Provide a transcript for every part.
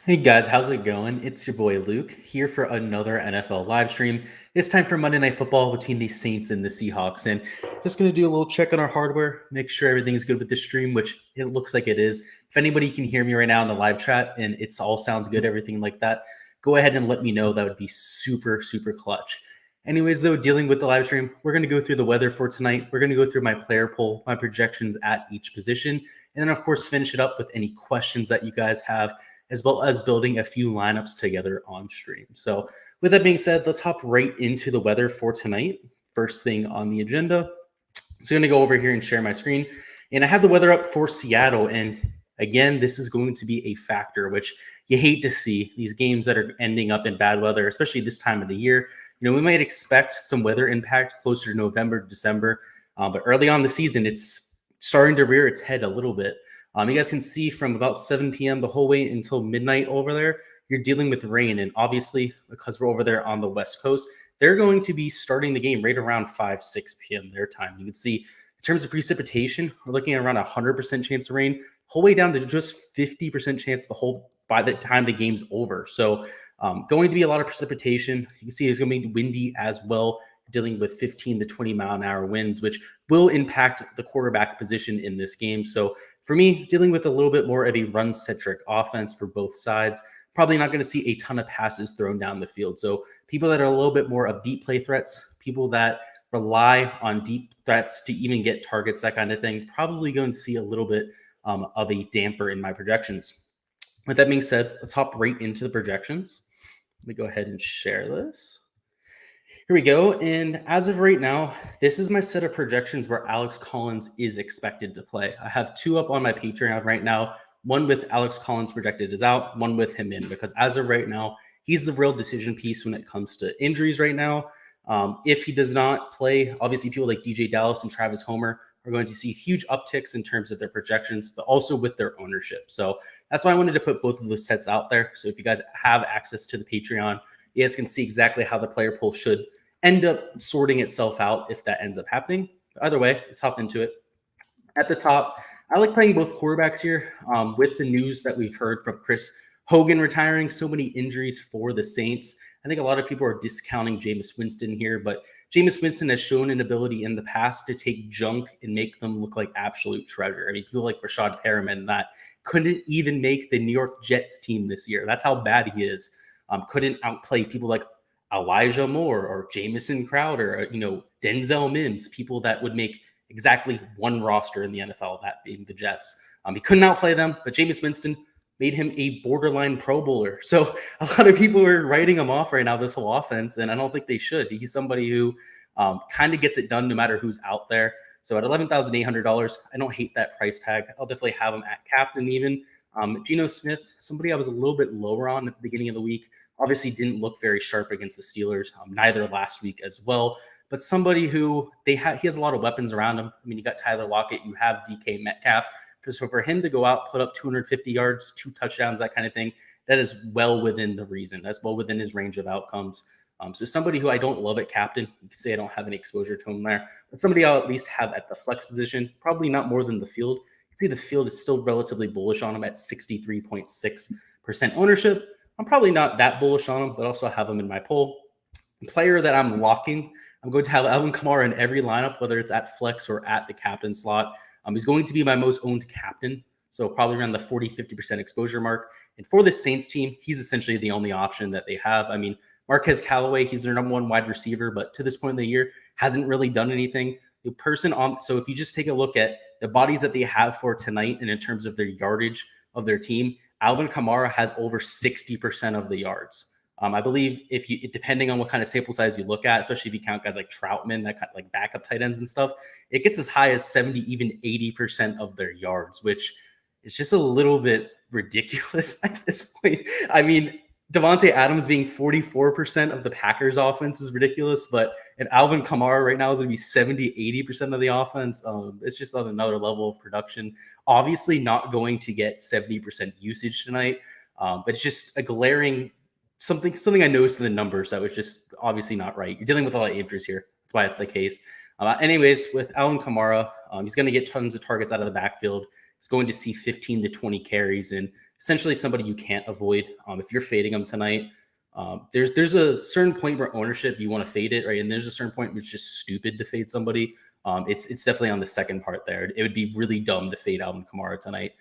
Hey guys, how's it going? It's your boy Luke here for another NFL live stream. It's time for Monday Night Football between the Saints and the Seahawks. And just going to do a little check on our hardware, make sure everything's good with the stream, which it looks like it is. If anybody can hear me right now in the live chat and it's all sounds good, everything like that, go ahead and let me know. That would be super, super clutch. Anyways, though, dealing with the live stream, we're going to go through the weather for tonight. We're going to go through my player poll, my projections at each position, and then, of course, finish it up with any questions that you guys have, as well as building a few lineups together on stream. So with that being said, let's hop right into the weather for tonight. First thing on the agenda. So I'm going to go over here and share my screen. And I have the weather up for Seattle. And again, this is going to be a factor, which you hate to see, these games that are ending up in bad weather, especially this time of the year. You know, we might expect some weather impact closer to November, December, but early on the season, it's starting to rear its head a little bit. You guys can see from about 7 p.m. the whole way until midnight over there, you're dealing with rain. And obviously, because we're over there on the West Coast, they're going to be starting the game right around 5, 6 p.m. their time. You can see in terms of precipitation, we're looking at around 100% chance of rain, whole way down to just 50% chance by the time the game's over. So going to be a lot of precipitation. You can see it's going to be windy as well, dealing with 15 to 20 mile an hour winds, which will impact the quarterback position in this game. So for me, dealing with a little bit more of a run-centric offense for both sides, probably not going to see a ton of passes thrown down the field. So people that are a little bit more of deep play threats, people that rely on deep threats to even get targets, that kind of thing, probably going to see a little bit of a damper in my projections. With that being said, let's hop right into the projections. Let me go ahead and share this. Here we go. And as of right now, this is my set of projections where Alex Collins is expected to play. I have two up on my Patreon right now. One with Alex Collins projected is out, one with him in, because as of right now, he's the real decision piece when it comes to injuries right now. If he does not play, obviously people like DJ Dallas and Travis Homer are going to see huge upticks in terms of their projections, but also with their ownership. So that's why I wanted to put both of those sets out there. So if you guys have access to the Patreon, you guys can see exactly how the player pool should end up sorting itself out if that ends up happening. But either way, let's hop into it. At the top, I like playing both quarterbacks here. With the news that we've heard from Chris Hogan retiring, so many injuries for the Saints, I think a lot of people are discounting Jameis Winston here, but Jameis Winston has shown an ability in the past to take junk and make them look like absolute treasure. I mean, people like Rashad Perriman that couldn't even make the New York Jets team this year. That's how bad he is. Couldn't outplay people like Elijah Moore or Jamison Crowder, or, Denzel Mims, people that would make exactly one roster in the NFL, that being the Jets. He couldn't outplay them, but Jameis Winston made him a borderline Pro Bowler. So a lot of people are writing him off right now, this whole offense, and I don't think they should. He's somebody who kind of gets it done no matter who's out there. So at $11,800, I don't hate that price tag. I'll definitely have him at captain even. Geno Smith, somebody I was a little bit lower on at the beginning of the week, obviously didn't look very sharp against the Steelers, neither last week as well. But somebody who he has a lot of weapons around him. I mean, you got Tyler Lockett, you have DK Metcalf. So for him to go out, put up 250 yards, 2 touchdowns, that kind of thing, that is well within the reason. That's well within his range of outcomes. So somebody who I don't love at captain, you can say I don't have any exposure to him there, but somebody I'll at least have at the flex position, probably not more than the field. You can see the field is still relatively bullish on him at 63.6% ownership. I'm probably not that bullish on him, but also have him in my poll. Player that I'm locking, I'm going to have Alvin Kamara in every lineup, whether it's at flex or at the captain slot. He's going to be my most owned captain, so probably around the 40-50% exposure mark. And for the Saints team, he's essentially the only option that they have. I mean, Marquez Callaway, he's their number one wide receiver, but to this point in the year, hasn't really done anything. So if you just take a look at the bodies that they have for tonight and in terms of their yardage of their team, Alvin Kamara has over 60% of the yards. I believe depending on what kind of sample size you look at, especially if you count guys like Troutman, that kind of like backup tight ends and stuff, it gets as high as 70, even 80% of their yards, which is just a little bit ridiculous at this point. I mean, Devontae Adams being 44% of the Packers offense is ridiculous, but if Alvin Kamara right now is going to be 70, 80% of the offense, it's just on another level of production. Obviously not going to get 70% usage tonight, but it's just a glaring something I noticed in the numbers that was just obviously not right. You're dealing with a lot of injuries here. That's why it's the case. Anyways, with Alvin Kamara, he's going to get tons of targets out of the backfield. is going to see 15 to 20 carries and essentially somebody you can't avoid. If you're fading him tonight, there's a certain point where ownership, you want to fade it, right? And there's a certain point where it's just stupid to fade somebody. It's definitely on the second part there. It would be really dumb to fade Alvin Kamara tonight.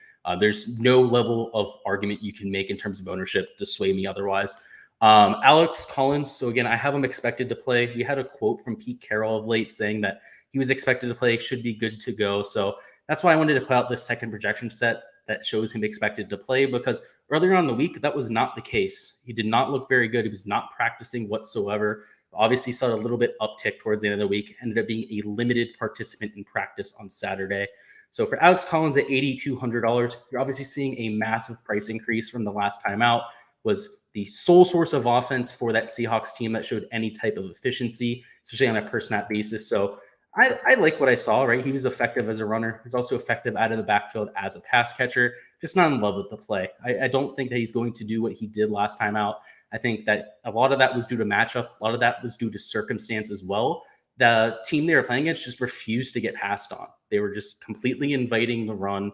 There's no level of argument you can make in terms of ownership to sway me otherwise. Alex Collins. So again, I have him expected to play. We had a quote from Pete Carroll of late saying that he was expected to play, should be good to go. So that's why I wanted to put out this second projection set that shows him expected to play, because earlier on in the week, that was not the case. He did not look very good. He was not practicing whatsoever. Obviously saw a little bit uptick towards the end of the week, ended up being a limited participant in practice on Saturday. So for Alex Collins at $8,200, you're obviously seeing a massive price increase from the last time out. Was the sole source of offense for that Seahawks team that showed any type of efficiency, especially on a per snap basis. So I like what I saw, right? He was effective as a runner. He's also effective out of the backfield as a pass catcher, just not in love with the play. I don't think that he's going to do what he did last time out. I think that a lot of that was due to matchup. A lot of that was due to circumstance as well. The team they were playing against just refused to get passed on. They were just completely inviting the run.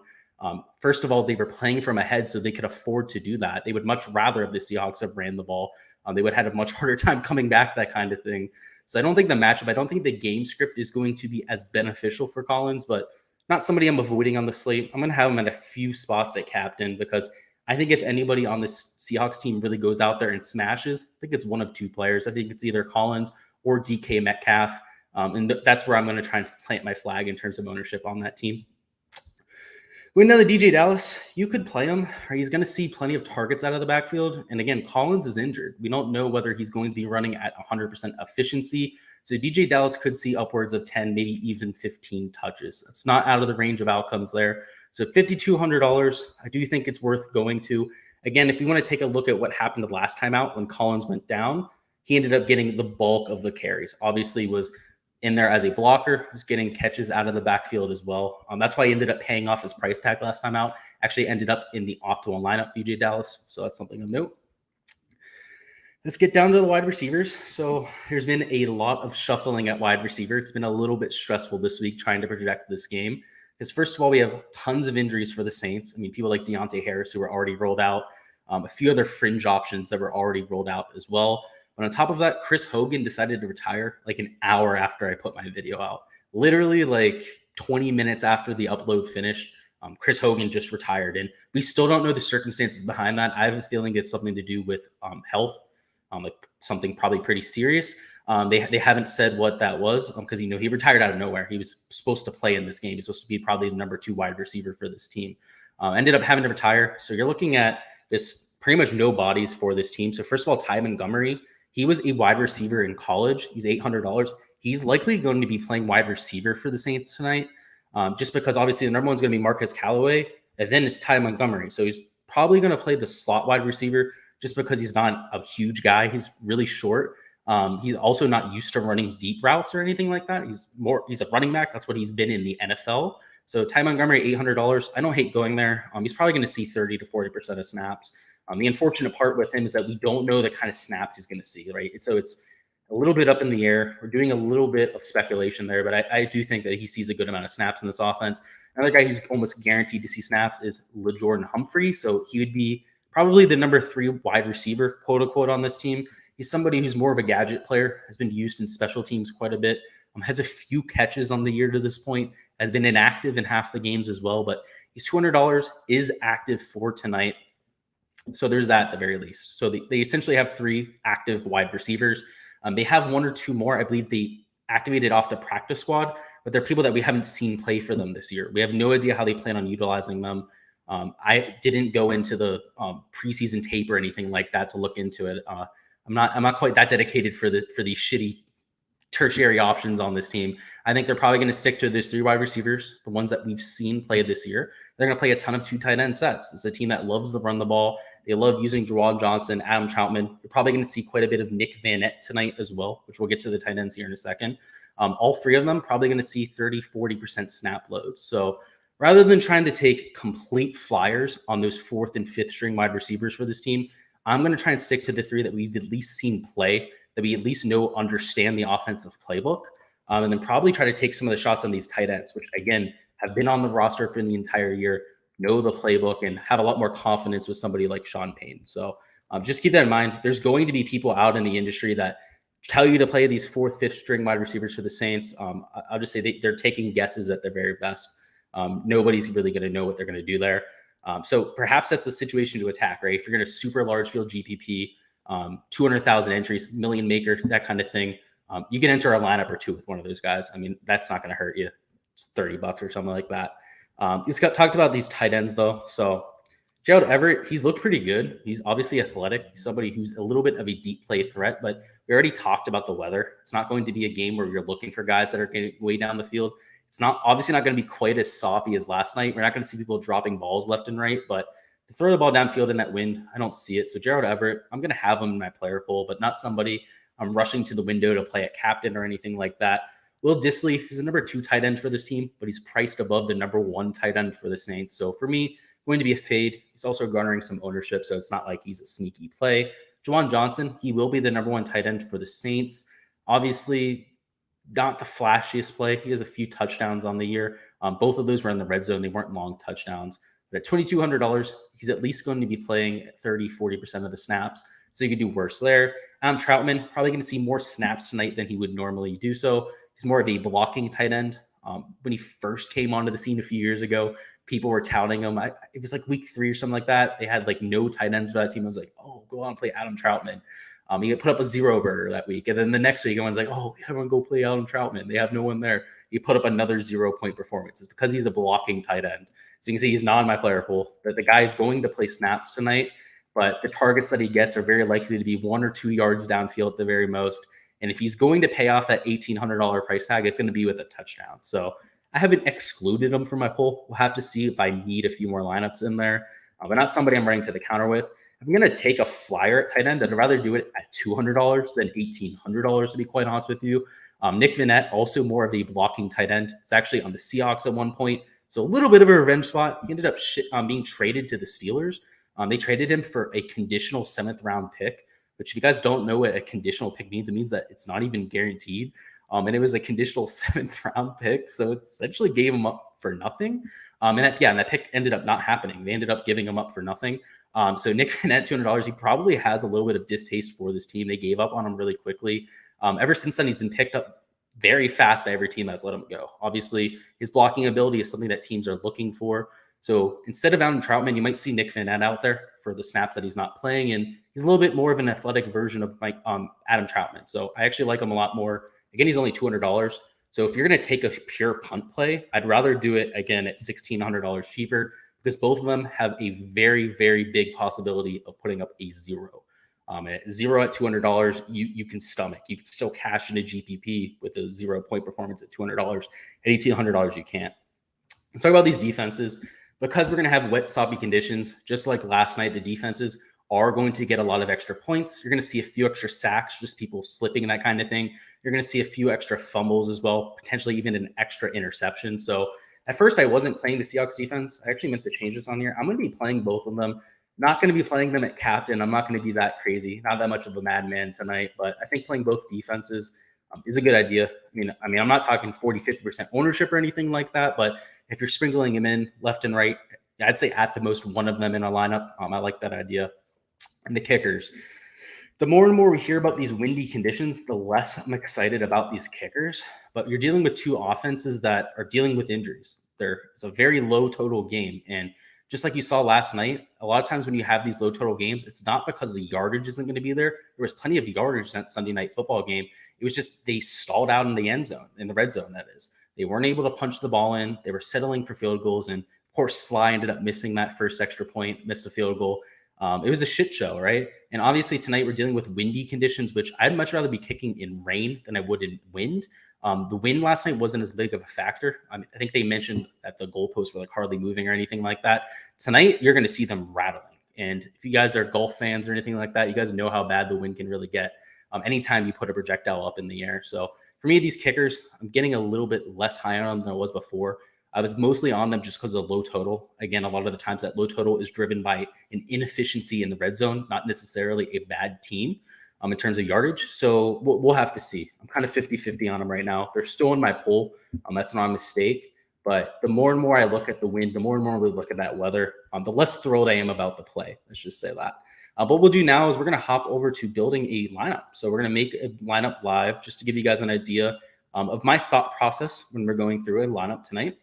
First of all, they were playing from ahead, so they could afford to do that. They would much rather have the Seahawks have ran the ball. They would have had a much harder time coming back, that kind of thing. So I don't think the matchup, I don't think the game script is going to be as beneficial for Collins, but not somebody I'm avoiding on the slate. I'm going to have him at a few spots at captain, because I think if anybody on this Seahawks team really goes out there and smashes, I think it's one of two players. I think it's either Collins or DK Metcalf. And that's where I'm going to try and plant my flag in terms of ownership on that team. With another DJ Dallas, you could play him, or he's going to see plenty of targets out of the backfield. And again, Collins is injured. We don't know whether he's going to be running at 100% efficiency. So DJ Dallas could see upwards of 10, maybe even 15 touches. It's not out of the range of outcomes there. So $5,200, I do think it's worth going to. Again, if we want to take a look at what happened the last time out when Collins went down, he ended up getting the bulk of the carries. Obviously was in there as a blocker, was getting catches out of the backfield as well. That's why he ended up paying off his price tag last time out. Actually ended up in the optimal lineup, DJ Dallas. So that's something of note. Let's get down to the wide receivers. So there's been a lot of shuffling at wide receiver. It's been a little bit stressful this week trying to project this game. Because first of all, we have tons of injuries for the Saints. I mean, people like Deontay Harris who were already rolled out. A few other fringe options that were already rolled out as well. But on top of that, Chris Hogan decided to retire like an hour after I put my video out. Literally like 20 minutes after the upload finished, Chris Hogan just retired. And we still don't know the circumstances behind that. I have a feeling it's something to do with health, like something probably pretty serious. They haven't said what that was because, he retired out of nowhere. He was supposed to play in this game. He's supposed to be probably the number 2 wide receiver for this team. Ended up having to retire. So you're looking at this pretty much no bodies for this team. So first of all, Ty Montgomery, he was a wide receiver in college. He's $800. He's likely going to be playing wide receiver for the Saints tonight, just because obviously the number one's going to be Marcus Callaway, and then it's Ty Montgomery. So he's probably going to play the slot wide receiver just because he's not a huge guy. He's really short. He's also not used to running deep routes or anything like that. He's a running back. That's what he's been in the NFL. So Ty Montgomery, $800. I don't hate going there. He's probably going to see 30 to 40% of snaps. The unfortunate part with him is that we don't know the kind of snaps he's going to see, right? So it's a little bit up in the air. We're doing a little bit of speculation there, but I do think that he sees a good amount of snaps in this offense. Another guy who's almost guaranteed to see snaps is LeJordan Humphrey. So he would be probably the number 3 wide receiver, quote unquote, on this team. He's somebody who's more of a gadget player, has been used in special teams quite a bit, has a few catches on the year to this point, has been inactive in half the games as well, but he's $200, is active for tonight. So there's that at the very least. So they essentially have 3 active wide receivers. They have 1 or 2 more. I believe they activated off the practice squad, but they're people that we haven't seen play for them this year. We have no idea how they plan on utilizing them. I didn't go into the preseason tape or anything like that to look into it. I'm not quite that dedicated for these shitty tertiary options on this team. I think they're probably going to stick to these 3 wide receivers, the ones that we've seen play this year. They're going to play a ton of 2 tight end sets. It's a team that loves to run the ball. They love using Juwan Johnson, Adam Troutman. You're probably going to see quite a bit of Nick Vanette tonight as well, which we'll get to the tight ends here in a second. All 3 of them probably going to see 30, 40% snap loads. So rather than trying to take complete flyers on those 4th and 5th string wide receivers for this team, I'm going to try and stick to the 3 that we've at least seen play, that we at least understand the offensive playbook, and then probably try to take some of the shots on these tight ends, which again have been on the roster for the entire year. know the playbook, and have a lot more confidence with somebody like Sean Payne. So just keep that in mind. There's going to be people out in the industry that tell you to play these fourth, fifth string wide receivers for the Saints. I'll just say they're taking guesses at their very best. Nobody's really going to know what they're going to do there. So perhaps that's a situation to attack, right? If you're going to super large field GPP, 200,000 entries, million maker, that kind of thing, you can enter a lineup or two with one of those guys. I mean, that's not going to hurt you. It's $30 or something like that. He's talked about these tight ends though. So Gerald Everett, he's looked pretty good. He's obviously athletic. He's somebody who's a little bit of a deep play threat, but we already talked about the weather. It's not going to be a game where you're looking for guys that are getting way down the field. It's not obviously not going to be quite as soppy as last night. We're not going to see people dropping balls left and right, but to throw the ball downfield in that wind, I don't see it. So Gerald Everett, I'm going to have him in my player pool, but not somebody I'm rushing to the window to play at captain or anything like that. Will Dissly is the number 2 tight end for this team, but he's priced above the number 1 tight end for the Saints. So for me, going to be a fade. He's also garnering some ownership, so it's not like he's a sneaky play. Juwan Johnson, he will be the number 1 tight end for the Saints. Obviously, not the flashiest play. He has a few touchdowns on the year. Both of those were in the red zone. They weren't long touchdowns. But at $2,200, he's at least going to be playing 30, 40% of the snaps. So you could do worse there. Troutman, probably going to see more snaps tonight than he would normally do so. He's more of a blocking tight end. When he first came onto the scene a few years ago, people were touting him. It was like week 3 or something like that. They had like no tight ends for that team. I was like, oh, go out and play Adam Troutman. He put up a 0-burger that week. And then the next week, everyone's like, oh, everyone go play Adam Troutman. They have no one there. He put up another 0-point performance. It's because he's a blocking tight end. So you can see he's not in my player pool. That the guy is going to play snaps tonight, but the targets that he gets are very likely to be 1 or 2 yards downfield at the very most. And if he's going to pay off that $1,800 price tag, it's going to be with a touchdown. So I haven't excluded him from my pool. We'll have to see if I need a few more lineups in there, but not somebody I'm running to the counter with. I'm going to take a flyer at tight end. I'd rather do it at $200 than $1,800, to be quite honest with you. Nick Vannett, also more of a blocking tight end. It's actually on the Seahawks at one point. So a little bit of a revenge spot. He ended up being traded to the Steelers. They traded him for a conditional 7th round pick, which if you guys don't know what a conditional pick means, it means that it's not even guaranteed. And it was a conditional 7th round pick. So it essentially gave him up for nothing. And that pick ended up not happening. They ended up giving him up for nothing. So Nick Vannett, $200, he probably has a little bit of distaste for this team. They gave up on him really quickly. Ever since then, he's been picked up very fast by every team that's let him go. Obviously, his blocking ability is something that teams are looking for. So instead of Adam Troutman, you might see Nick Vannett out there for the snaps that he's not playing. And he's a little bit more of an athletic version of Adam Troutman. So I actually like him a lot more. Again, he's only $200. So if you're going to take a pure punt play, I'd rather do it again at $1,600 cheaper, because both of them have a very, very big possibility of putting up a 0. At 0 at $200, you can stomach. You can still cash in a GPP with a 0-point performance at $200. At $1,800, you can't. Let's talk about these defenses. Because we're going to have wet, soppy conditions, just like last night, the defenses are going to get a lot of extra points. You're going to see a few extra sacks, just people slipping and that kind of thing. You're going to see a few extra fumbles as well, potentially even an extra interception. So at first, I wasn't playing the Seahawks defense. I actually meant to change this on here. I'm going to be playing both of them. Not going to be playing them at captain. I'm not going to be that crazy. Not that much of a madman tonight, but I think playing both defenses is a good idea. I mean, I'm not talking 40, 50% ownership or anything like that, but if you're sprinkling him in left and right, I'd say at the most one of them in a lineup. I like that idea. And the kickers. The more and more we hear about these windy conditions, the less I'm excited about these kickers. But you're dealing with 2 offenses that are dealing with injuries. It's a very low total game. And just like you saw last night, a lot of times when you have these low total games, it's not because the yardage isn't going to be there. There was plenty of yardage in that Sunday night football game. It was just they stalled out in the end zone, in the red zone, that is. They weren't able to punch the ball in. They were settling for field goals. And of course, Sly ended up missing that first extra point, missed a field goal. It was a shit show, right? And obviously tonight we're dealing with windy conditions, which I'd much rather be kicking in rain than I would in wind. The wind last night wasn't as big of a factor. I think they mentioned that the goalposts were like hardly moving or anything like that. Tonight, you're going to see them rattling. And if you guys are golf fans or anything like that, you guys know how bad the wind can really get anytime you put a projectile up in the air. So for me, these kickers, I'm getting a little bit less high on them than I was before. I was mostly on them just because of the low total. Again, a lot of the times that low total is driven by an inefficiency in the red zone, not necessarily a bad team in terms of yardage. So we'll have to see. I'm kind of 50-50 on them right now. They're still in my pool. That's not a mistake. But the more and more I look at the wind, the more and more we look at that weather, the less thrilled I am about the play. Let's just say that. What we'll do now is we're going to hop over to building a lineup. So we're going to make a lineup live just to give you guys an idea of my thought process when we're going through a lineup tonight.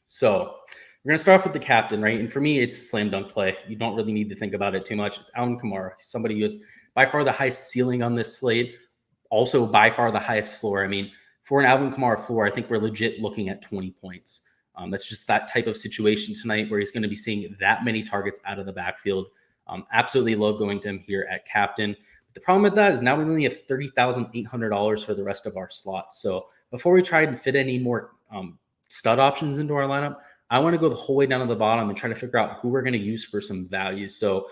So we're going to start off with the captain, right? And for me, it's slam dunk play. You don't really need to think about it too much. It's Alvin Kamara, somebody who has by far the highest ceiling on this slate, also by far the highest floor. I mean, for an Alvin Kamara floor, I think we're legit looking at 20 points. That's just that type of situation tonight where he's going to be seeing that many targets out of the backfield. Absolutely love going to him here at captain. But the problem with that is now we only have $30,800 for the rest of our slots. So before we try and fit any more stud options into our lineup, I want to go the whole way down to the bottom and try to figure out who we're going to use for some value. So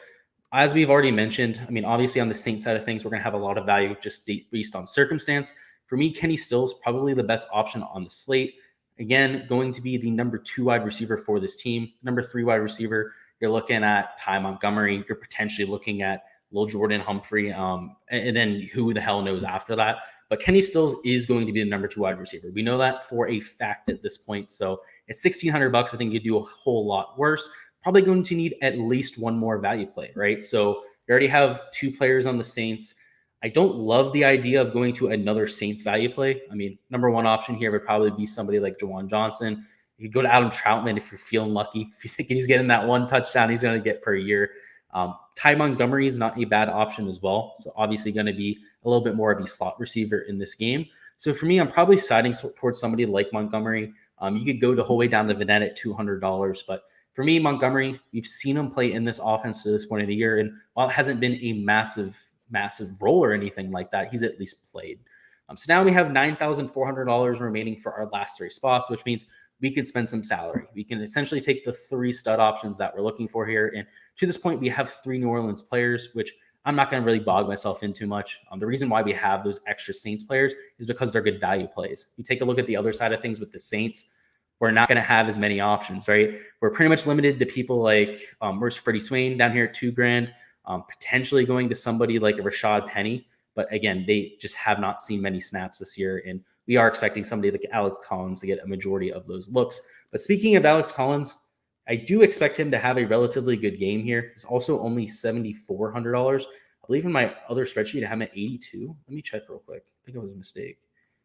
as we've already mentioned, I mean, obviously on the Saints side of things, we're going to have a lot of value just based on circumstance. For me, Kenny Stills probably the best option on the slate. Again, going to be the number 2 wide receiver for this team. Number 3 wide receiver, you're looking at Ty Montgomery. You're potentially looking at Lil Jordan Humphrey. And then who the hell knows after that. But Kenny Stills is going to be the number 2 wide receiver. We know that for a fact at this point. So at $1,600, I think you do a whole lot worse. Probably going to need at least one more value play, right? So you already have 2 players on the Saints. I don't love the idea of going to another Saints value play. I mean, number 1 option here would probably be somebody like Juwan Johnson. You could go to Adam Troutman if you're feeling lucky. If you're thinking he's getting that 1 touchdown he's going to get per year. Ty Montgomery is not a bad option as well. So obviously going to be a little bit more of a slot receiver in this game. So for me, I'm probably siding towards somebody like Montgomery. You could go the whole way down to Vanette at $200. But for me, Montgomery, we've seen him play in this offense to this point of the year. And while it hasn't been a massive role or anything like that, he's at least played. So now we have $9,400 remaining for our last 3 spots, which means we can spend some salary. We can essentially take the 3 stud options that we're looking for here. And to this point, we have 3 New Orleans players, which I'm not going to really bog myself in too much. The reason why we have those extra Saints players is because they're good value plays. You take a look at the other side of things with the Saints, we're not going to have as many options, right? We're pretty much limited to people like where's Freddie Swain down here at $2,000, potentially going to somebody like a Rashad Penny. But again, they just have not seen many snaps this year. And we are expecting somebody like Alex Collins to get a majority of those looks. But speaking of Alex Collins, I do expect him to have a relatively good game here. It's also only $7,400. I believe in my other spreadsheet, I have him at 82. Let me check real quick. I think it was a mistake.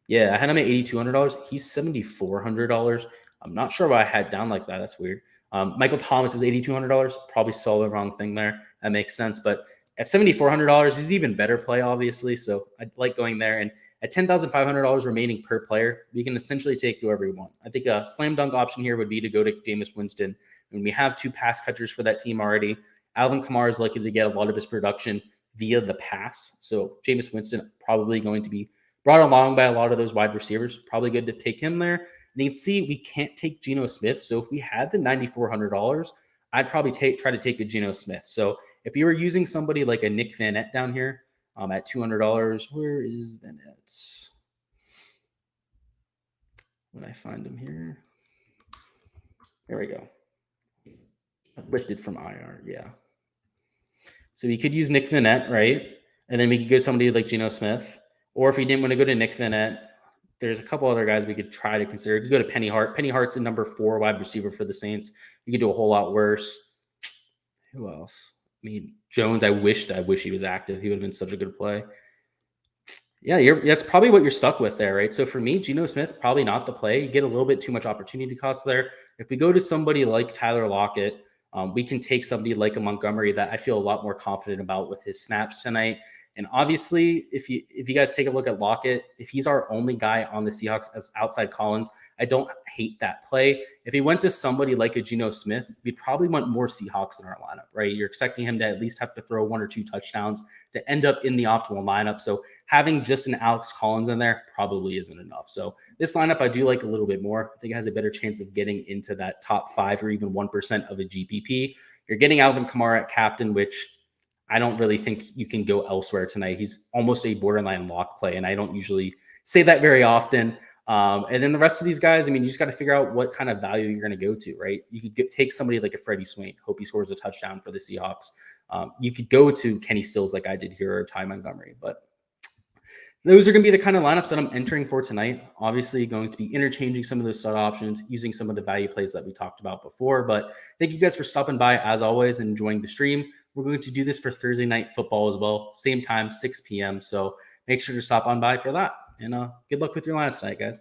Yeah, I had him at $8,200. He's $7,400. I'm not sure why I had down like that. That's weird. Michael Thomas is $8,200. Probably saw the wrong thing there. That makes sense. But at $7,400, he's an even better play, obviously. So I like going there. And at $10,500 remaining per player, we can essentially take whoever we want. I think a slam dunk option here would be to go to Jameis Winston. And we have 2 pass catchers for that team already. Alvin Kamara is likely to get a lot of his production via the pass. So Jameis Winston probably going to be brought along by a lot of those wide receivers. Probably good to pick him there. And you can see we can't take Geno Smith. So if we had the $9,400, I'd probably try to take a Geno Smith. So if you were using somebody like a Nick Vanette down here at $200, where is Vanette? When I find him here, there we go. Lifted from IR, yeah. So we could use Nick Vanette, right? And then we could go somebody like Geno Smith. Or if we didn't want to go to Nick Vanette, there's a couple other guys we could try to consider. You could go to Penny Hart. Penny Hart's the number 4 wide receiver for the Saints. You could do a whole lot worse. Who else? I mean, Jones, I wish he was active. He would have been such a good play. Yeah, that's probably what you're stuck with there, right? So for me, Geno Smith, probably not the play. You get a little bit too much opportunity cost there. If we go to somebody like Tyler Lockett, we can take somebody like a Montgomery that I feel a lot more confident about with his snaps tonight. And obviously, if you guys take a look at Lockett, if he's our only guy on the Seahawks as outside Collins, I don't hate that play. If he went to somebody like a Geno Smith, we'd probably want more Seahawks in our lineup, right? You're expecting him to at least have to throw 1 or 2 touchdowns to end up in the optimal lineup. So having just an Alex Collins in there probably isn't enough. So this lineup I do like a little bit more. I think it has a better chance of getting into that top 5 or even 1% of a GPP. You're getting Alvin Kamara at captain, which I don't really think you can go elsewhere tonight. He's almost a borderline lock play, and I don't usually say that very often. And then the rest of these guys, I mean, you just got to figure out what kind of value you're going to go to, right? You could take somebody like a Freddie Swain, hope he scores a touchdown for the Seahawks. You could go to Kenny Stills like I did here, or Ty Montgomery. But those are going to be the kind of lineups that I'm entering for tonight. Obviously, going to be interchanging some of those stud options, using some of the value plays that we talked about before. But thank you guys for stopping by, as always, and enjoying the stream. We're going to do this for Thursday night football as well. Same time, 6 p.m. So make sure to stop on by for that. And good luck with your lineups tonight, guys.